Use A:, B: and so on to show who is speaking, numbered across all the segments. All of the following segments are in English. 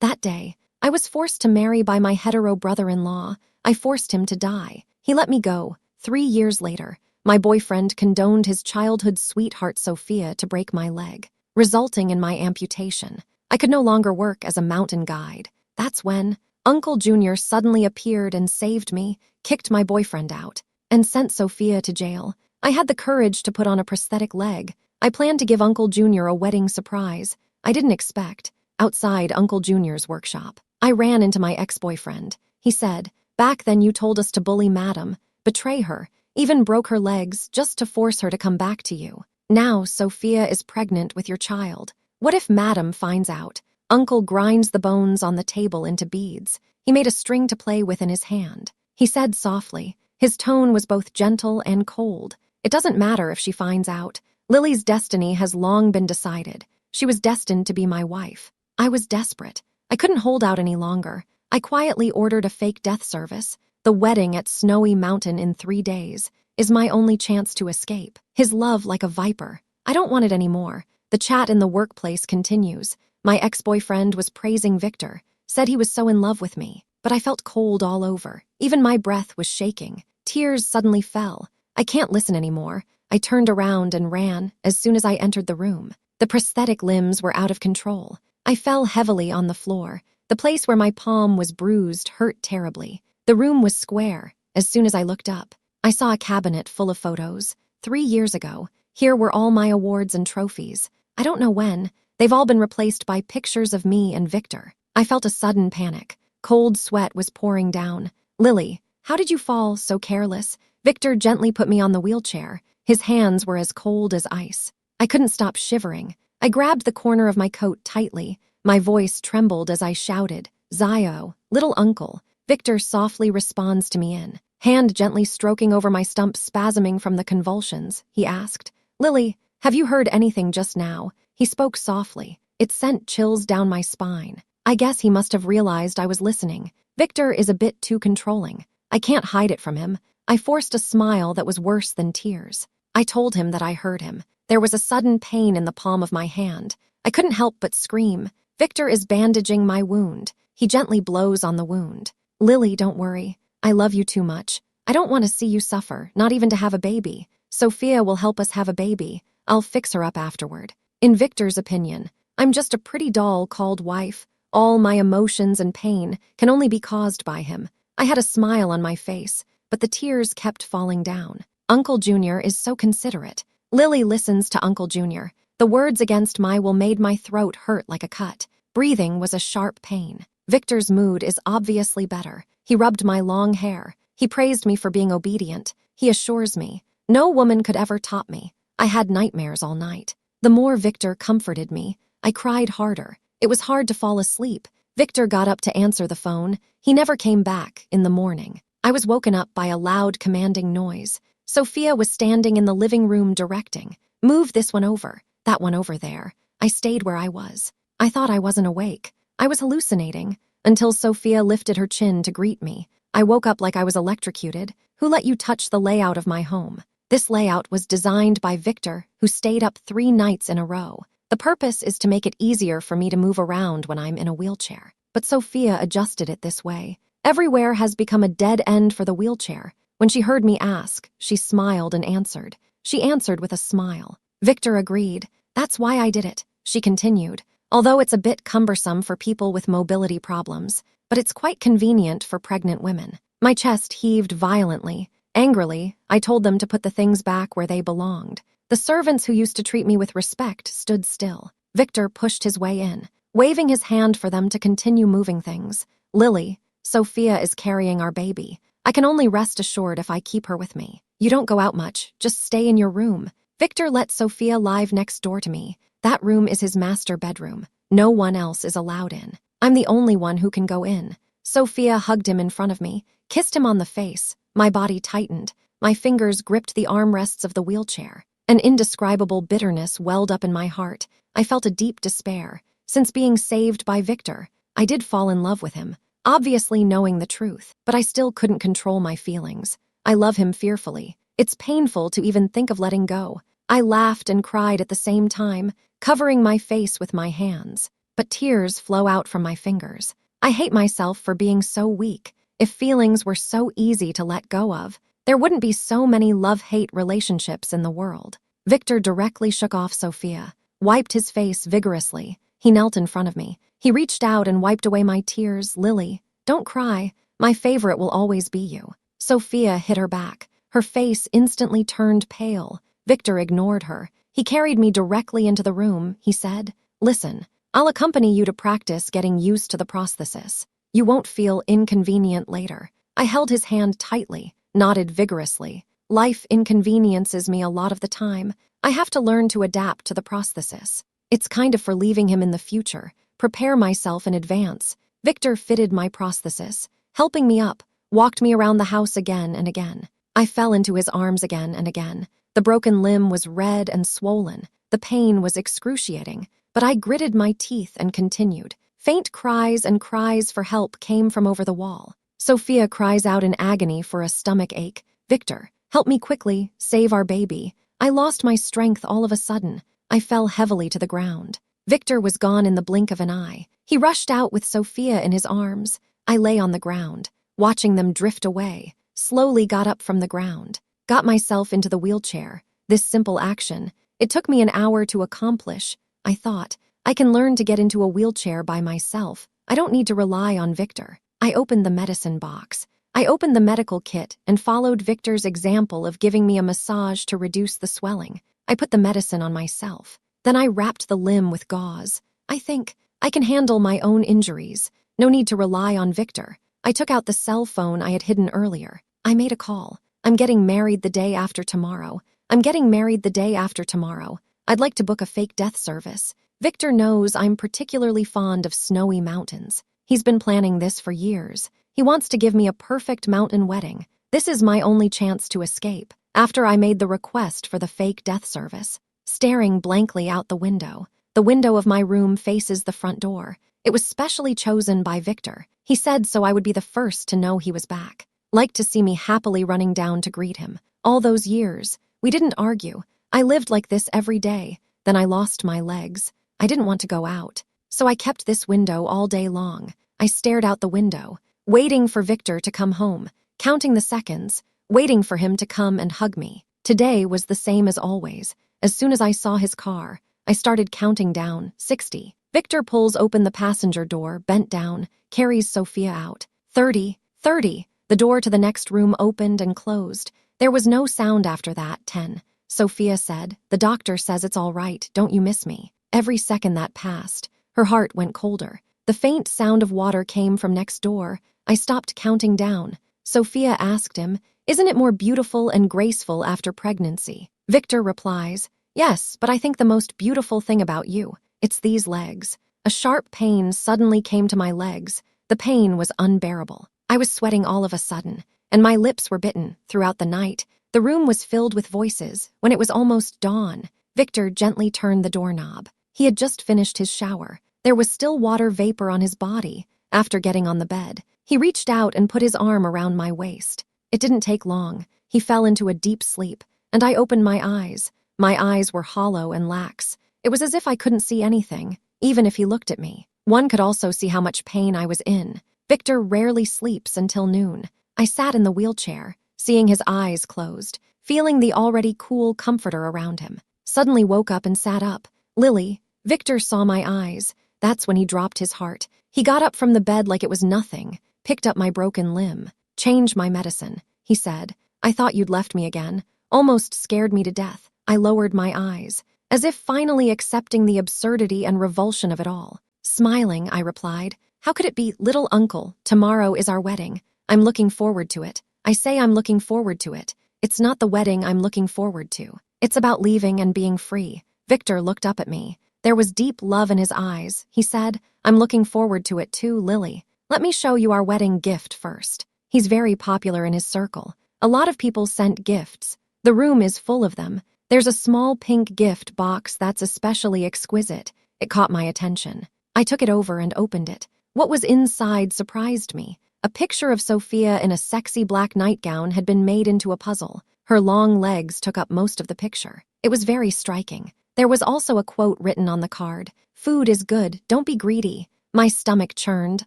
A: That day, I was forced to marry by my hetero brother-in-law. I forced him to die. He let me go. 3 years later, my boyfriend condoned his childhood sweetheart Sophia to break my leg, resulting in my amputation. I could no longer work as a mountain guide. That's when Uncle Junior suddenly appeared and saved me, kicked my boyfriend out, and sent Sophia to jail. I had the courage to put on a prosthetic leg. I planned to give Uncle Junior a wedding surprise. I didn't expect. Outside Uncle Junior's workshop, I ran into my ex-boyfriend. He said, "Back then you told us to bully Madam, betray her, even broke her legs just to force her to come back to you. Now Sophia is pregnant with your child. What if Madam finds out?" Uncle grinds the bones on the table into beads. He made a string to play with in his hand. He said softly. His tone was both gentle and cold. "It doesn't matter if she finds out. Lily's destiny has long been decided. She was destined to be my wife." I was desperate. I couldn't hold out any longer. I quietly ordered a fake death service. The wedding at Snowy Mountain in 3 days is my only chance to escape. His love like a viper. I don't want it anymore. The chat in the workplace continues. My ex-boyfriend was praising Victor, said he was so in love with me, but I felt cold all over. Even my breath was shaking. Tears suddenly fell. I can't listen anymore. I turned around and ran as soon as I entered the room. The prosthetic limbs were out of control. I fell heavily on the floor. The place where my palm was bruised hurt terribly. The room was square. As soon as I looked up, I saw a cabinet full of photos. 3 years ago, here were all my awards and trophies. I don't know when. They've all been replaced by pictures of me and Victor. I felt a sudden panic. Cold sweat was pouring down. "Lily, how did you fall so careless?" Victor gently put me on the wheelchair. His hands were as cold as ice. I couldn't stop shivering. I grabbed the corner of my coat tightly. My voice trembled as I shouted, "Zio, little uncle." Victor softly responds to me in, hand gently stroking over my stump spasming from the convulsions. He asked, "Lily, have you heard anything just now?" He spoke softly. It sent chills down my spine. I guess he must have realized I was listening. Victor is a bit too controlling. I can't hide it from him. I forced a smile that was worse than tears. I told him that I heard him. There was a sudden pain in the palm of my hand. I couldn't help but scream. Victor is bandaging my wound. He gently blows on the wound. "Lily, don't worry. I love you too much. I don't want to see you suffer, not even to have a baby. Sophia will help us have a baby. I'll fix her up afterward." In Victor's opinion, I'm just a pretty doll called wife. All my emotions and pain can only be caused by him. I had a smile on my face, but the tears kept falling down. Uncle Junior is so considerate. Lily listens to Uncle Junior. The words against my will made my throat hurt like a cut. Breathing was a sharp pain. Victor's mood is obviously better. He rubbed my long hair. He praised me for being obedient. He assures me, "No woman could ever top me." I had nightmares all night. The more Victor comforted me, I cried harder. It was hard to fall asleep. Victor got up to answer the phone. He never came back in the morning. I was woken up by a loud, commanding noise. Sophia was standing in the living room directing. "Move this one over, that one over there." I stayed where I was. I thought I wasn't awake. I was hallucinating, until Sophia lifted her chin to greet me. I woke up like I was electrocuted. "Who let you touch the layout of my home?" This layout was designed by Victor, who stayed up 3 nights in a row. The purpose is to make it easier for me to move around when I'm in a wheelchair. But Sophia adjusted it this way. Everywhere has become a dead end for the wheelchair. When she heard me ask, she smiled and answered. She answered with a smile. Victor agreed. "That's why I did it," she continued. "Although it's a bit cumbersome for people with mobility problems, but it's quite convenient for pregnant women." My chest heaved violently. Angrily, I told them to put the things back where they belonged. The servants who used to treat me with respect stood still. Victor pushed his way in, waving his hand for them to continue moving things. "Lily, Sophia is carrying our baby. I can only rest assured if I keep her with me. You don't go out much, just stay in your room." Victor let Sophia live next door to me. That room is his master bedroom. No one else is allowed in. I'm the only one who can go in. Sophia hugged him in front of me, kissed him on the face. My body tightened. My fingers gripped the armrests of the wheelchair. An indescribable bitterness welled up in my heart. I felt a deep despair. Since being saved by Victor, I did fall in love with him, obviously knowing the truth, but I still couldn't control my feelings. I love him fearfully. It's painful to even think of letting go. I laughed and cried at the same time, covering my face with my hands. but tears flow out from my fingers. I hate myself for being so weak. If feelings were so easy to let go of, there wouldn't be so many love-hate relationships in the world. Victor directly shook off Sophia, wiped his face vigorously. He knelt in front of me. He reached out and wiped away my tears. "Lily, don't cry. My favorite will always be you." Sophia hit her back. Her face instantly turned pale. Victor ignored her. He carried me directly into the room. He said, "Listen, I'll accompany you to practice getting used to the prosthesis. You won't feel inconvenient later." I held his hand tightly, nodded vigorously. Life inconveniences me a lot of the time. I have to learn to adapt to the prosthesis. It's kind of for leaving him in the future, prepare myself in advance. Victor fitted my prosthesis, helping me up, walked me around the house again and again. I fell into his arms again and again. The broken limb was red and swollen. The pain was excruciating, but I gritted my teeth and continued. Faint cries and cries for help came from over the wall. Sophia cries out in agony for a stomach ache. "Victor, help me quickly, save our baby." I lost my strength all of a sudden. I fell heavily to the ground. Victor was gone in the blink of an eye. He rushed out with Sophia in his arms. I lay on the ground, watching them drift away, slowly got up from the ground, got myself into the wheelchair. This simple action, it took me an hour to accomplish. I thought, I can learn to get into a wheelchair by myself. I don't need to rely on Victor. I opened the medicine box. I opened the medical kit and followed Victor's example of giving me a massage to reduce the swelling. I put the medicine on myself. Then I wrapped the limb with gauze. I think I can handle my own injuries. No need to rely on Victor. I took out the cell phone I had hidden earlier. I made a call. "I'm getting married the day after tomorrow. I'm getting married the day after tomorrow. I'd like to book a fake death service. Victor knows I'm particularly fond of snowy mountains. He's been planning this for years. He wants to give me a perfect mountain wedding. This is my only chance to escape." After I made the request for the fake death service, staring blankly out the window of my room faces the front door. It was specially chosen by Victor. He said so I would be the first to know he was back. Liked to see me happily running down to greet him. All those years, we didn't argue. I lived like this every day. Then I lost my legs. I didn't want to go out. So I kept this window all day long. I stared out the window, waiting for Victor to come home, counting the seconds, waiting for him to come and hug me. Today was the same as always. As soon as I saw his car, I started counting down. 60. Victor pulls open the passenger door, bent down, carries Sophia out. 30. 30. The door to the next room opened and closed. There was no sound after that. 10. Sophia said, "The doctor says it's all right. Don't you miss me?" Every second that passed, her heart went colder. The faint sound of water came from next door. I stopped counting down. Sophia asked him, "Isn't it more beautiful and graceful after pregnancy?" Victor replies, "Yes, but I think the most beautiful thing about you, it's these legs." A sharp pain suddenly came to my legs. The pain was unbearable. I was sweating all of a sudden, and my lips were bitten. Throughout the night, the room was filled with voices. When it was almost dawn, Victor gently turned the doorknob. He had just finished his shower. There was still water vapor on his body. After getting on the bed, he reached out and put his arm around my waist. It didn't take long. He fell into a deep sleep, and I opened my eyes. My eyes were hollow and lax. It was as if I couldn't see anything, even if he looked at me. One could also see how much pain I was in. Victor rarely sleeps until noon. I sat in the wheelchair, seeing his eyes closed, feeling the already cool comforter around him. Suddenly woke up and sat up. "Lily." Victor saw my eyes. That's when he dropped his heart. He got up from the bed like it was nothing, picked up my broken limb. "Change my medicine," he said. "I thought you'd left me again." Almost scared me to death. I lowered my eyes, as if finally accepting the absurdity and revulsion of it all. Smiling, I replied, "How could it be, little uncle? Tomorrow is our wedding. I'm looking forward to it. I say I'm looking forward to it. It's not the wedding I'm looking forward to. It's about leaving and being free." Victor looked up at me. There was deep love in his eyes. He said, "I'm looking forward to it too, Lily. Let me show you our wedding gift first." He's very popular in his circle. A lot of people sent gifts. The room is full of them. There's a small pink gift box that's especially exquisite. It caught my attention. I took it over and opened it. What was inside surprised me. A picture of Sophia in a sexy black nightgown had been made into a puzzle. Her long legs took up most of the picture. It was very striking. There was also a quote written on the card: "Food is good, don't be greedy." My stomach churned,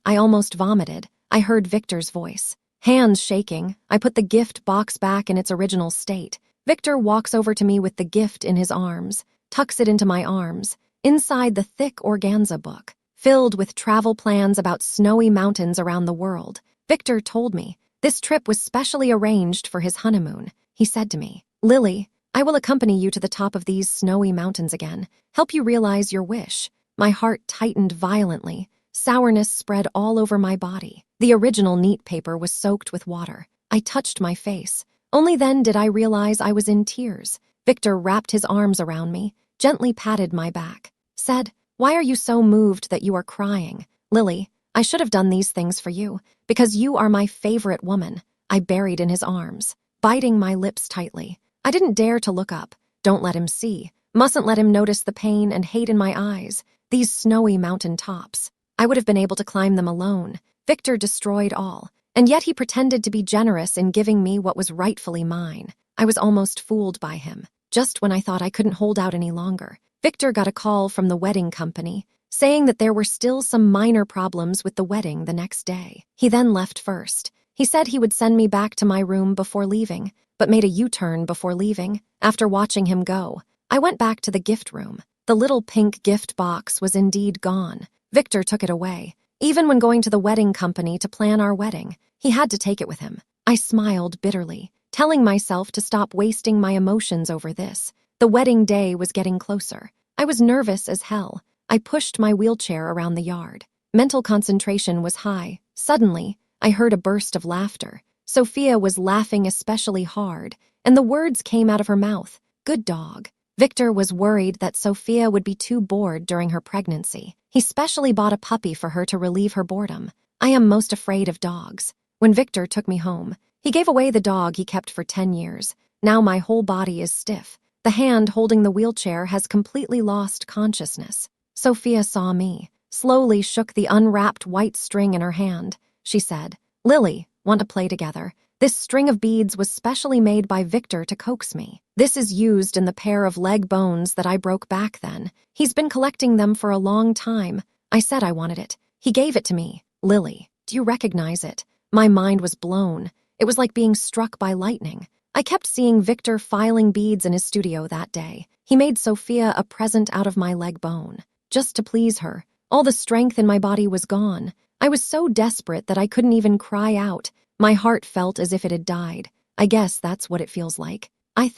A: I almost vomited. I heard Victor's voice. Hands shaking, I put the gift box back in its original state. Victor walks over to me with the gift in his arms, tucks it into my arms. Inside the thick organza book, filled with travel plans about snowy mountains around the world, Victor told me this trip was specially arranged for his honeymoon. He said to me, "Lily, I will accompany you to the top of these snowy mountains again, help you realize your wish." My heart tightened violently. Sourness spread all over my body. The original neat paper was soaked with water. I touched my face. Only then did I realize I was in tears. Victor wrapped his arms around me, gently patted my back, said, "Why are you so moved that you are crying? Lily, I should have done these things for you, because you are my favorite woman." I buried in his arms, biting my lips tightly. I didn't dare to look up. Don't let him see. Mustn't let him notice the pain and hate in my eyes. These snowy mountain tops. I would have been able to climb them alone. Victor destroyed all, and yet he pretended to be generous in giving me what was rightfully mine. I was almost fooled by him. Just when I thought I couldn't hold out any longer, Victor got a call from the wedding company, saying that there were still some minor problems with the wedding the next day. He then left first. He said he would send me back to my room before leaving, but made a U-turn before leaving. After watching him go, I went back to the gift room. The little pink gift box was indeed gone. Victor took it away. Even when going to the wedding company to plan our wedding, he had to take it with him. I smiled bitterly, telling myself to stop wasting my emotions over this. The wedding day was getting closer. I was nervous as hell. I pushed my wheelchair around the yard. Mental concentration was high. Suddenly, I heard a burst of laughter. Sophia was laughing especially hard, and the words came out of her mouth, "Good dog." Victor was worried that Sophia would be too bored during her pregnancy. He specially bought a puppy for her to relieve her boredom. I am most afraid of dogs. When Victor took me home, he gave away the dog he kept for 10 years. Now my whole body is stiff. The hand holding the wheelchair has completely lost consciousness. Sophia saw me, slowly shook the unwrapped white string in her hand. She said, "Lily, want to play together?" This string of beads was specially made by Victor to coax me. This is used in the pair of leg bones that I broke back then. He's been collecting them for a long time. I said I wanted it. He gave it to me. "Lily, do you recognize it?" My mind was blown. It was like being struck by lightning. I kept seeing Victor filing beads in his studio that day. He made Sophia a present out of my leg bone, just to please her. All the strength in my body was gone. I was so desperate that I couldn't even cry out. My heart felt as if it had died. I guess that's what it feels like. I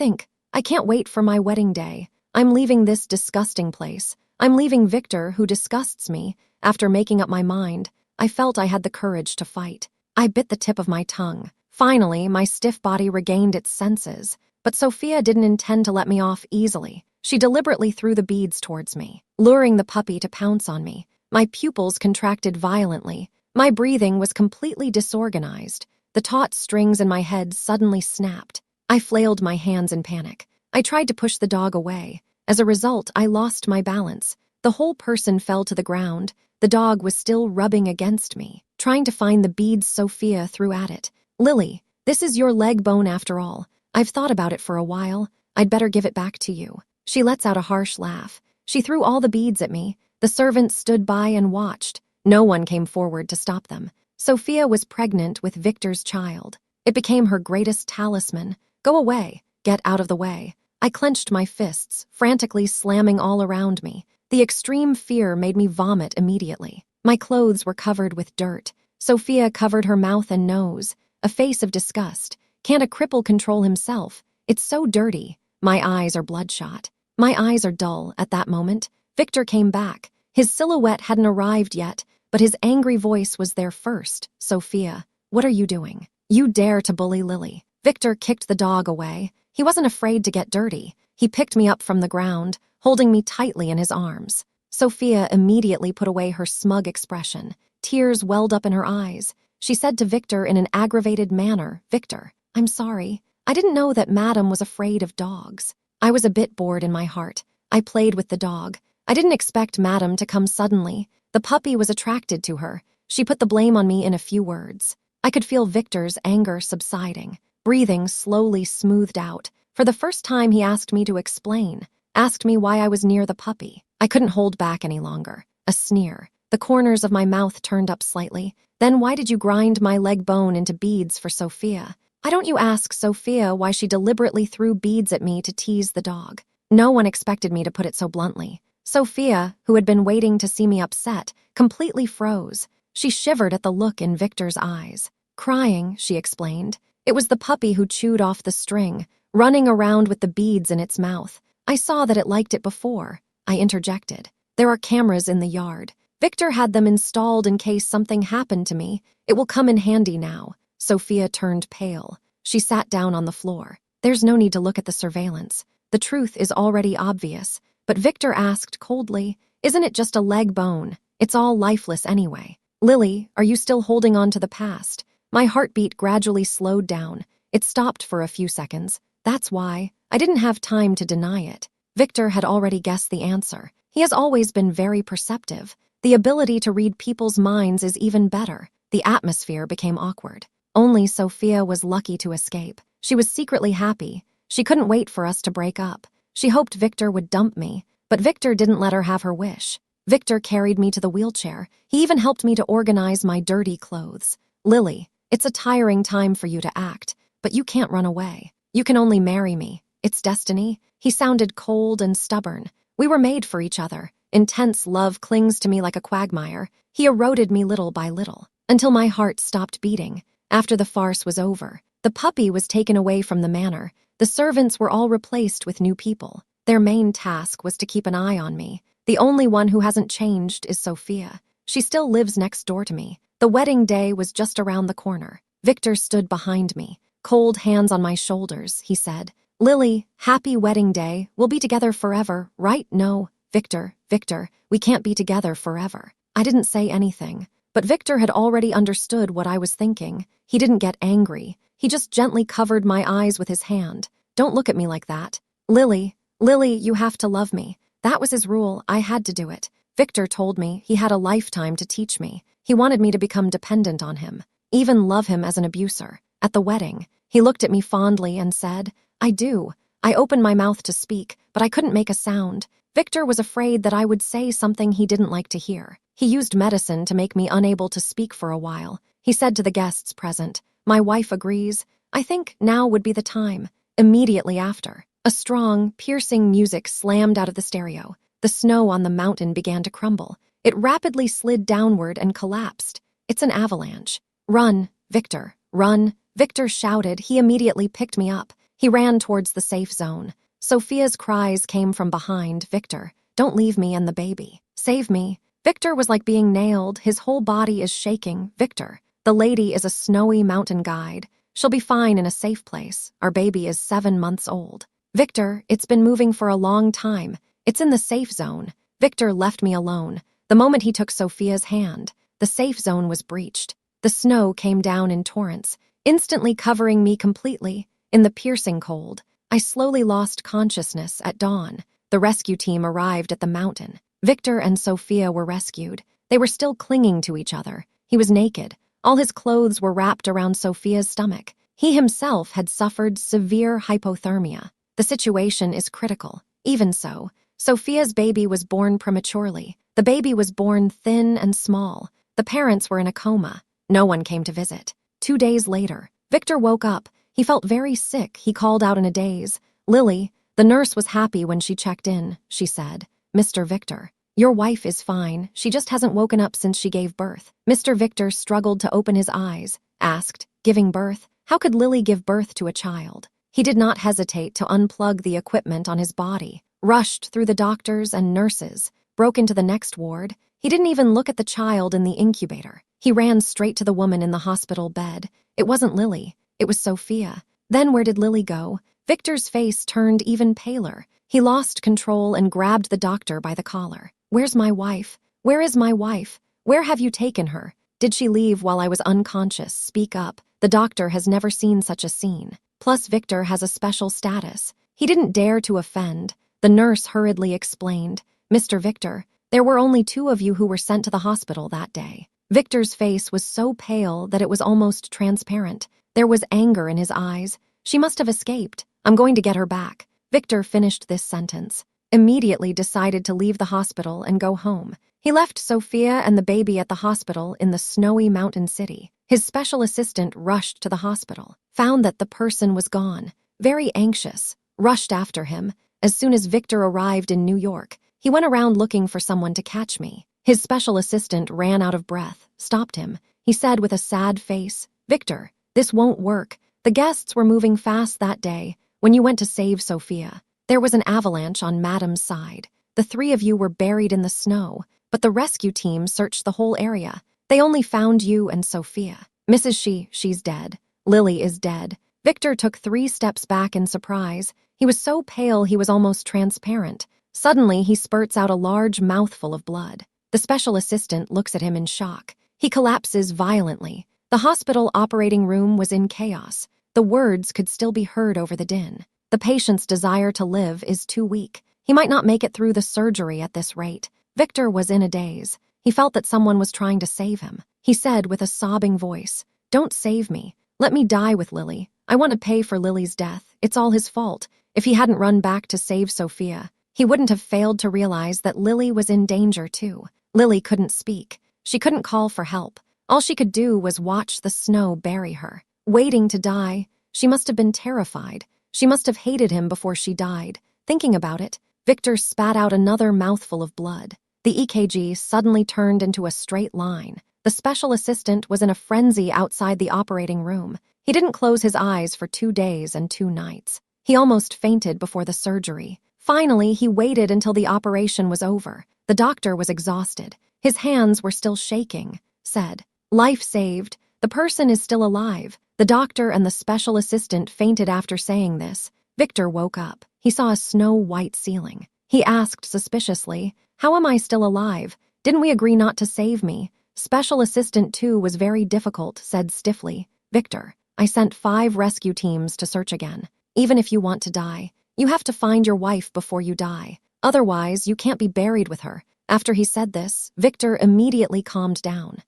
A: can't wait for my wedding day. I'm leaving this disgusting place. I'm leaving Victor, who disgusts me. After making up my mind, I felt I had the courage to fight. I bit the tip of my tongue. Finally, my stiff body regained its senses. But Sophia didn't intend to let me off easily. She deliberately threw the beads towards me, luring the puppy to pounce on me. My pupils contracted violently. My breathing was completely disorganized. The taut strings in my head suddenly snapped. I flailed my hands in panic. I tried to push the dog away. As a result, I lost my balance. The whole person fell to the ground. The dog was still rubbing against me, trying to find the beads Sophia threw at it. "Lily, this is your leg bone after all. I've thought about it for a while. I'd better give it back to you." She lets out a harsh laugh. She threw all the beads at me. The servants stood by and watched. No one came forward to stop them. Sophia was pregnant with Victor's child. It became her greatest talisman. "Go away. Get out of the way." I clenched my fists, frantically slamming all around me. The extreme fear made me vomit immediately. My clothes were covered with dirt. Sophia covered her mouth and nose, a face of disgust. Can't a cripple control himself? It's so dirty. My eyes are bloodshot. My eyes are dull at that moment. Victor came back. His silhouette hadn't arrived yet, but his angry voice was there first. "Sophia, what are you doing? You dare to bully Lily." Victor kicked the dog away. He wasn't afraid to get dirty. He picked me up from the ground, holding me tightly in his arms. Sophia immediately put away her smug expression. Tears welled up in her eyes. She said to Victor in an aggravated manner, "Victor, I'm sorry. I didn't know that Madam was afraid of dogs." I was a bit bored in my heart. I played with the dog. I didn't expect Madam to come suddenly. The puppy was attracted to her. She put the blame on me in a few words. I could feel Victor's anger subsiding. Breathing slowly smoothed out. For the first time, he asked me to explain. asked me why I was near the puppy. I couldn't hold back any longer. A sneer. The corners of my mouth turned up slightly. Then why did you grind my leg bone into beads for Sophia? Why don't you ask Sophia why she deliberately threw beads at me to tease the dog? No one expected me to put it so bluntly. Sophia, who had been waiting to see me upset, completely froze. She shivered at the look in Victor's eyes. Crying, she explained. It was the puppy who chewed off the string, running around with the beads in its mouth. I saw that it liked it before. I interjected. There are cameras in the yard. Victor had them installed in case something happened to me. It will come in handy now. Sophia turned pale. She sat down on the floor. There's no need to look at the surveillance. The truth is already obvious. But Victor asked coldly, isn't it just a leg bone? It's all lifeless anyway. Lily, are you still holding on to the past? My heartbeat gradually slowed down. It stopped for a few seconds. That's why. I didn't have time to deny it. Victor had already guessed the answer. He has always been very perceptive. The ability to read people's minds is even better. The atmosphere became awkward. Only Sophia was lucky to escape. She was secretly happy. She couldn't wait for us to break up. She hoped Victor would dump me, but Victor didn't let her have her wish. Victor carried me to the wheelchair. He even helped me to organize my dirty clothes. Lily, it's a tiring time for you to act, but you can't run away. You can only marry me. It's destiny. He sounded cold and stubborn. We were made for each other. Intense love clings to me like a quagmire. He eroded me little by little, until my heart stopped beating. After the farce was over, the puppy was taken away from the manor. The servants were all replaced with new people. Their main task was to keep an eye on me. The only one who hasn't changed is Sophia. She still lives next door to me. The wedding day was just around the corner. Victor stood behind me, cold hands on my shoulders. He said, Lily, happy wedding day. We'll be together forever, right? No, Victor, we can't be together forever. I didn't say anything, but Victor had already understood what I was thinking. He didn't get angry. He just gently covered my eyes with his hand. Don't look at me like that. Lily, you have to love me. That was his rule. I had to do it. Victor told me he had a lifetime to teach me. He wanted me to become dependent on him, even love him as an abuser. At the wedding, he looked at me fondly and said, I do. I opened my mouth to speak, but I couldn't make a sound. Victor was afraid that I would say something he didn't like to hear. He used medicine to make me unable to speak for a while. He said to the guests present, my wife agrees. I think now would be the time. Immediately after, a strong, piercing music slammed out of the stereo. The snow on the mountain began to crumble. It rapidly slid downward and collapsed. It's an avalanche. Run, Victor, run. Victor shouted. He immediately picked me up. He ran towards the safe zone. Sophia's cries came from behind. Victor, don't leave me and the baby. Save me. Victor was like being nailed. His whole body is shaking. Victor, the lady is a snowy mountain guide. She'll be fine in a safe place. Our baby is 7 months old. Victor, it's been moving for a long time. It's in the safe zone. Victor left me alone. The moment he took Sophia's hand, the safe zone was breached. The snow came down in torrents, instantly covering me completely. In the piercing cold, I slowly lost consciousness. At dawn, the rescue team arrived at the mountain. Victor and Sophia were rescued. They were still clinging to each other. He was naked. All his clothes were wrapped around Sophia's stomach. He himself had suffered severe hypothermia. The situation is critical. Even so, Sophia's baby was born prematurely. The baby was born thin and small. The parents were in a coma. No one came to visit. 2 days later, Victor woke up. He felt very sick. He called out in a daze. Lily, the nurse was happy when she checked in. She said, Mr. Victor, your wife is fine. She just hasn't woken up since she gave birth. Mr. Victor struggled to open his eyes, asked, giving birth? How could Lily give birth to a child? He did not hesitate to unplug the equipment on his body, rushed through the doctors and nurses, broke into the next ward. He didn't even look at the child in the incubator. He ran straight to the woman in the hospital bed. It wasn't Lily. It was Sophia. Then where did Lily go? Victor's face turned even paler. He lost control and grabbed the doctor by the collar. Where's my wife? Where is my wife? Where have you taken her? Did she leave while I was unconscious? Speak up. The doctor has never seen such a scene. Plus, Victor has a special status. He didn't dare to offend. The nurse hurriedly explained, Mr. Victor, there were only 2 of you who were sent to the hospital that day. Victor's face was so pale that it was almost transparent. There was anger in his eyes. She must have escaped. I'm going to get her back. Victor finished this sentence. immediately decided to leave the hospital and go home. He left Sophia and the baby at the hospital in the snowy mountain city. His special assistant rushed to the hospital, found that the person was gone. Very anxious, rushed after him. As soon as Victor arrived in New York, he went around looking for someone to catch me. His special assistant ran out of breath, stopped him. He said with a sad face, "Victor, this won't work. The guests were moving fast that day when you went to save Sophia. There was an avalanche on Madam's side. The three of you were buried in the snow, but the rescue team searched the whole area. They only found you and Sophia. She's dead. Lily is dead." Victor took 3 steps back in surprise. He was so pale he was almost transparent. Suddenly, he spurts out a large mouthful of blood. The special assistant looks at him in shock. He collapses violently. The hospital operating room was in chaos. The words could still be heard over the din. "The patient's desire to live is too weak. He might not make it through the surgery at this rate." Victor was in a daze. He felt that someone was trying to save him. He said with a sobbing voice, "Don't save me. Let me die with Lily. I want to pay for Lily's death. It's all his fault. If he hadn't run back to save Sophia, he wouldn't have failed to realize that Lily was in danger too." Lily couldn't speak. She couldn't call for help. All she could do was watch the snow bury her. Waiting to die, she must have been terrified. She must have hated him before she died. Thinking about it, Victor spat out another mouthful of blood. The EKG suddenly turned into a straight line. The special assistant was in a frenzy outside the operating room. He didn't close his eyes for 2 days and 2 nights. He almost fainted before the surgery. Finally, he waited until the operation was over. The doctor was exhausted. His hands were still shaking. Said, "Life saved. The person is still alive." The doctor and the special assistant fainted after saying this. Victor woke up. He saw a snow-white ceiling. He asked suspiciously, "How am I still alive? Didn't we agree not to save me?" Special assistant 2 was very difficult, said stiffly, "Victor, I sent 5 rescue teams to search again. Even if you want to die, you have to find your wife before you die. Otherwise, you can't be buried with her." After he said this, Victor immediately calmed down.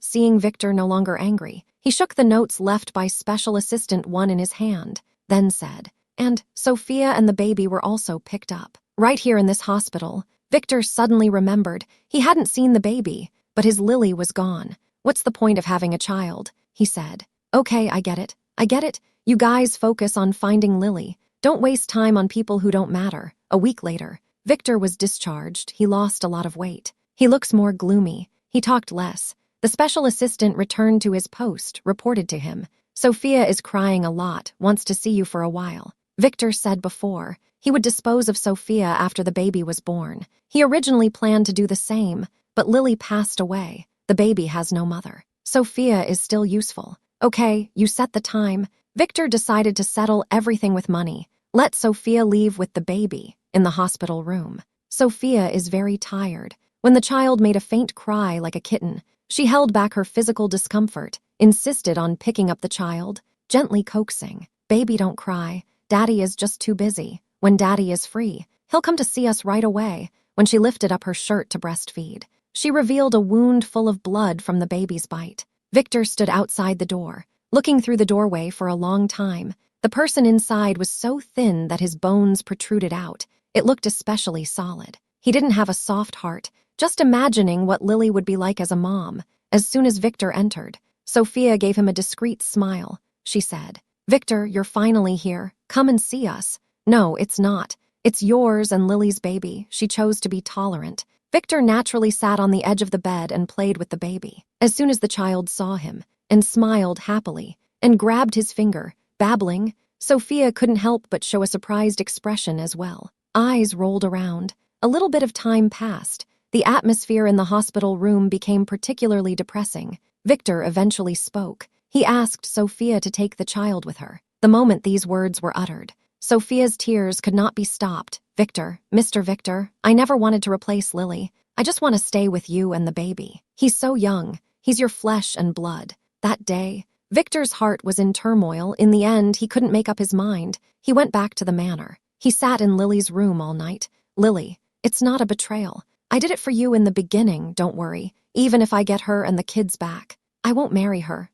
A: Seeing Victor no longer angry. He shook the notes left by Special Assistant 1 in his hand, then said, "And Sophia and the baby were also picked up. Right here in this hospital." Victor suddenly remembered he hadn't seen the baby, but his Lily was gone. "What's the point of having a child?" he said. "Okay, I get it. You guys focus on finding Lily. Don't waste time on people who don't matter." A week later, Victor was discharged. He lost a lot of weight. He looks more gloomy. He talked less. The special assistant returned to his post, reported to him, "Sophia is crying a lot, wants to see you for a while." Victor said before he would dispose of Sophia after the baby was born. He originally planned to do the same, but Lily passed away. The baby has no mother. Sophia is still useful. "Okay, you set the time." Victor decided to settle everything with money. Let Sophia leave with the baby in the hospital room. Sophia is very tired. When the child made a faint cry like a kitten, she held back her physical discomfort, insisted on picking up the child, gently coaxing, "Baby, don't cry. Daddy is just too busy. When Daddy is free, he'll come to see us right away." When she lifted up her shirt to breastfeed, she revealed a wound full of blood from the baby's bite. Victor stood outside the door, looking through the doorway for a long time. The person inside was so thin that his bones protruded out. It looked especially solid. He didn't have a soft heart, just imagining what Lily would be like as a mom. As soon as Victor entered, Sophia gave him a discreet smile. She said, "Victor, you're finally here. Come and see us." "No, it's not. It's yours and Lily's baby." She chose to be tolerant. Victor naturally sat on the edge of the bed and played with the baby. As soon as the child saw him, and smiled happily, and grabbed his finger, babbling, Sophia couldn't help but show a surprised expression as well. Eyes rolled around. A little bit of time passed. The atmosphere in the hospital room became particularly depressing. Victor eventually spoke. He asked Sophia to take the child with her. The moment these words were uttered, Sophia's tears could not be stopped. "Victor, Mr. Victor, I never wanted to replace Lily. I just want to stay with you and the baby. He's so young. He's your flesh and blood." That day, Victor's heart was in turmoil. In the end, he couldn't make up his mind. He went back to the manor. He sat in Lily's room all night. "Lily, it's not a betrayal. I did it for you in the beginning, don't worry, even if I get her and the kids back. I won't marry her.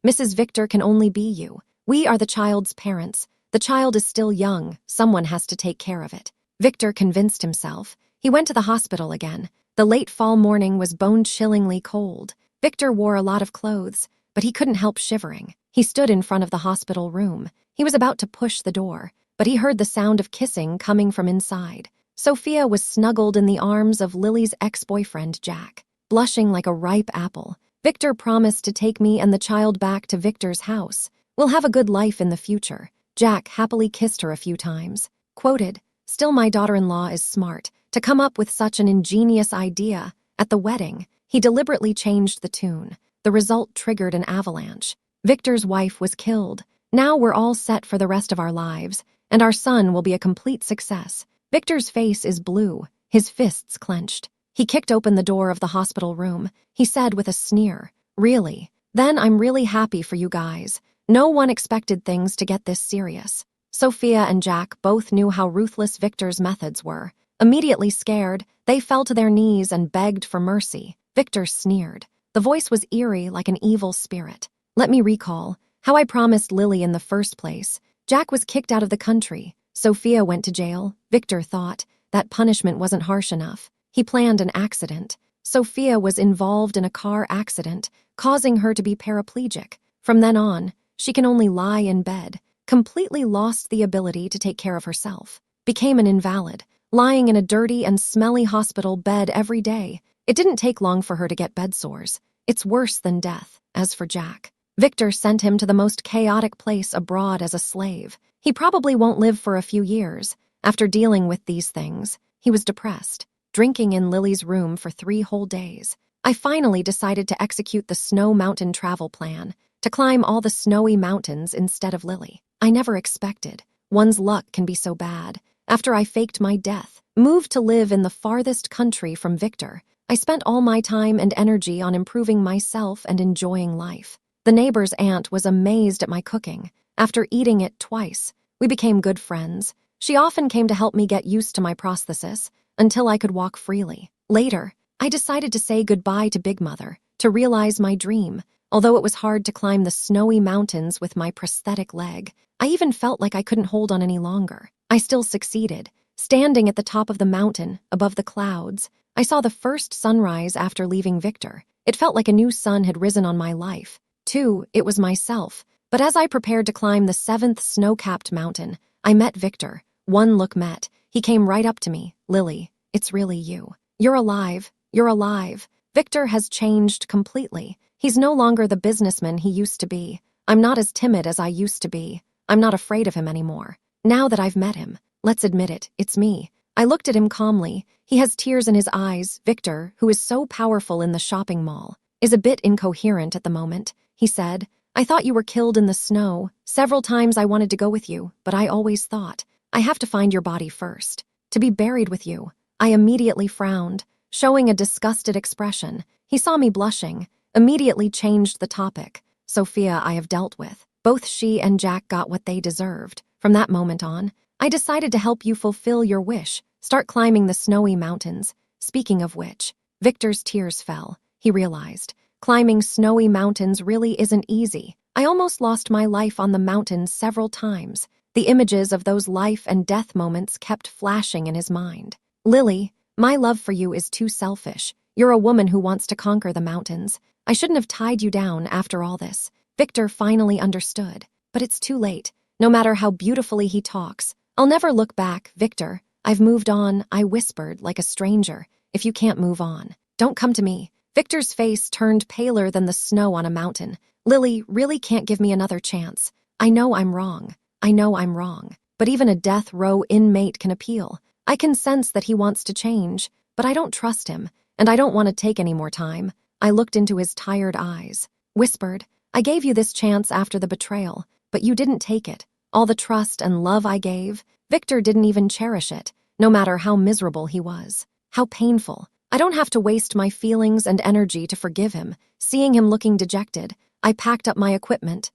A: Mrs. Victor can only be you. We are the child's parents. The child is still young. Someone has to take care of it. Victor convinced himself. He went to the hospital again. The late fall morning was bone-chillingly cold. Victor wore a lot of clothes, but he couldn't help shivering. He stood in front of the hospital room. He was about to push the door, but he heard the sound of kissing coming from inside. Sophia was snuggled in the arms of Lily's ex-boyfriend, Jack. Blushing like a ripe apple, Victor promised to take me and the child back to Victor's house. We'll have a good life in the future. Jack happily kissed her a few times. Quoted, "Still, my daughter-in-law is smart to come up with such an ingenious idea." At the wedding, he deliberately changed the tune. The result triggered an avalanche. Victor's wife was killed. Now we're all set for the rest of our lives, and our son will be a complete success. Victor's face is blue, his fists clenched. He kicked open the door of the hospital room. He said with a sneer, "Really? Then I'm really happy for you guys. No one expected things to get this serious." Sophia and Jack both knew how ruthless Victor's methods were. Immediately scared, they fell to their knees and begged for mercy. Victor sneered. The voice was eerie like an evil spirit. "Let me recall how I promised Lily in the first place. Jack was kicked out of the country. Sophia went to jail. Victor thought that punishment wasn't harsh enough. He planned an accident. Sophia was involved in a car accident, causing her to be paraplegic. From then on, she can only lie in bed, completely lost the ability to take care of herself, became an invalid, lying in a dirty and smelly hospital bed every day. It didn't take long for her to get bed sores. It's worse than death." As for Jack, Victor sent him to the most chaotic place abroad as a slave. He probably won't live for a few years. After dealing with these things, he was depressed, drinking in Lily's room for 3 whole days. I finally decided to execute the snow mountain travel plan, to climb all the snowy mountains instead of Lily. I never expected one's luck can be so bad. After I faked my death, moved to live in the farthest country from Victor, I spent all my time and energy on improving myself and enjoying life. The neighbor's aunt was amazed at my cooking. After eating it twice, we became good friends. She often came to help me get used to my prosthesis until I could walk freely. Later, I decided to say goodbye to Big Mother, to realize my dream. Although it was hard to climb the snowy mountains with my prosthetic leg, I even felt like I couldn't hold on any longer. I still succeeded. Standing at the top of the mountain, above the clouds, I saw the first sunrise after leaving Victor. It felt like a new sun had risen on my life. Too, it was myself. But as I prepared to climb the 7th snow-capped mountain, I met Victor. One look met. He came right up to me. "Lily, it's really you. You're alive. You're alive." Victor has changed completely. He's no longer the businessman he used to be. I'm not as timid as I used to be. I'm not afraid of him anymore. Now that I've met him, let's admit it, it's me. I looked at him calmly. He has tears in his eyes. Victor, who is so powerful in the shopping mall, is a bit incoherent at the moment. He said, "I thought you were killed in the snow. Several times I wanted to go with you, but I always thought, I have to find your body first, to be buried with you." I immediately frowned, showing a disgusted expression. He saw me blushing, immediately changed the topic. "Sophia I have dealt with. Both she and Jack got what they deserved. From that moment on, I decided to help you fulfill your wish, start climbing the snowy mountains." Speaking of which, Victor's tears fell. He realized, climbing snowy mountains really isn't easy. I almost lost my life on the mountains several times. The images of those life and death moments kept flashing in his mind. "Lily, my love for you is too selfish. You're a woman who wants to conquer the mountains. I shouldn't have tied you down after all this." Victor finally understood. But it's too late. No matter how beautifully he talks, I'll never look back. "Victor, I've moved on," I whispered like a stranger. "If you can't move on, don't come to me." Victor's face turned paler than the snow on a mountain. "Lily really can't give me another chance. I know I'm wrong. I know I'm wrong. But even a death row inmate can appeal. I can sense that he wants to change, but I don't trust him, and I don't want to take any more time." I looked into his tired eyes, whispered, "I gave you this chance after the betrayal, but you didn't take it. All the trust and love I gave, Victor didn't even cherish it, no matter how miserable he was. How painful. I don't have to waste my feelings and energy to forgive him." Seeing him looking dejected, I packed up my equipment.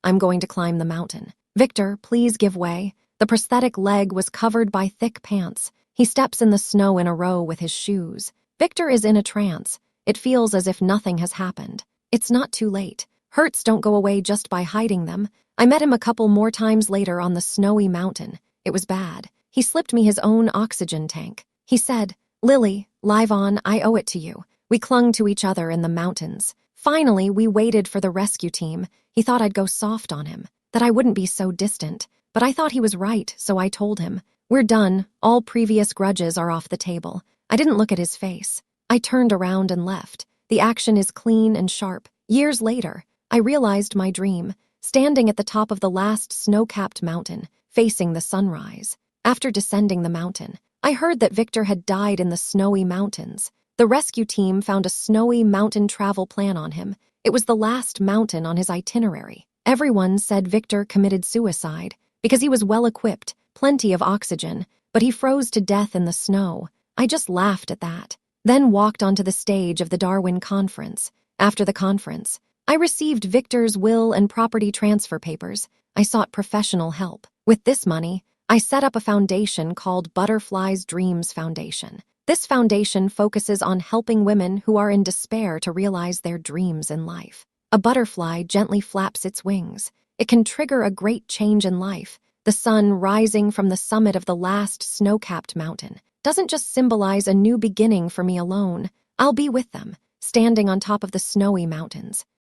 A: I'm going to climb the mountain. "Victor, please give way." The prosthetic leg was covered by thick pants. He steps in the snow in a row with his shoes. Victor is in a trance. It feels as if nothing has happened. It's not too late. Hurts don't go away just by hiding them. I met him a couple more times later on the snowy mountain. It was bad. He slipped me his own oxygen tank. He said, "Lily, live on, I owe it to you." We clung to each other in the mountains. Finally, we waited for the rescue team. He thought I'd go soft on him, that I wouldn't be so distant. But I thought he was right, so I told him, "We're done. All previous grudges are off the table." I didn't look at his face. I turned around and left. The action is clean and sharp. Years later, I realized my dream, standing at the top of the last snow-capped mountain, facing the sunrise. After descending the mountain, I heard that Victor had died in the snowy mountains. The rescue team found a snowy mountain travel plan on him. It was the last mountain on his itinerary. Everyone said Victor committed suicide because he was well-equipped, plenty of oxygen, but he froze to death in the snow. I just laughed at that, then walked onto the stage of the Darwin conference. After the conference, I received Victor's will and property transfer papers. I sought professional help. With this money, I set up a foundation called Butterfly's Dreams Foundation. This foundation focuses on helping women who are in despair to realize their dreams in life. A butterfly gently flaps its wings. It can trigger a great change in life. The sun rising from the summit of the last snow-capped mountain doesn't just symbolize a new beginning for me alone. I'll be with them, standing on top of the snowy mountains,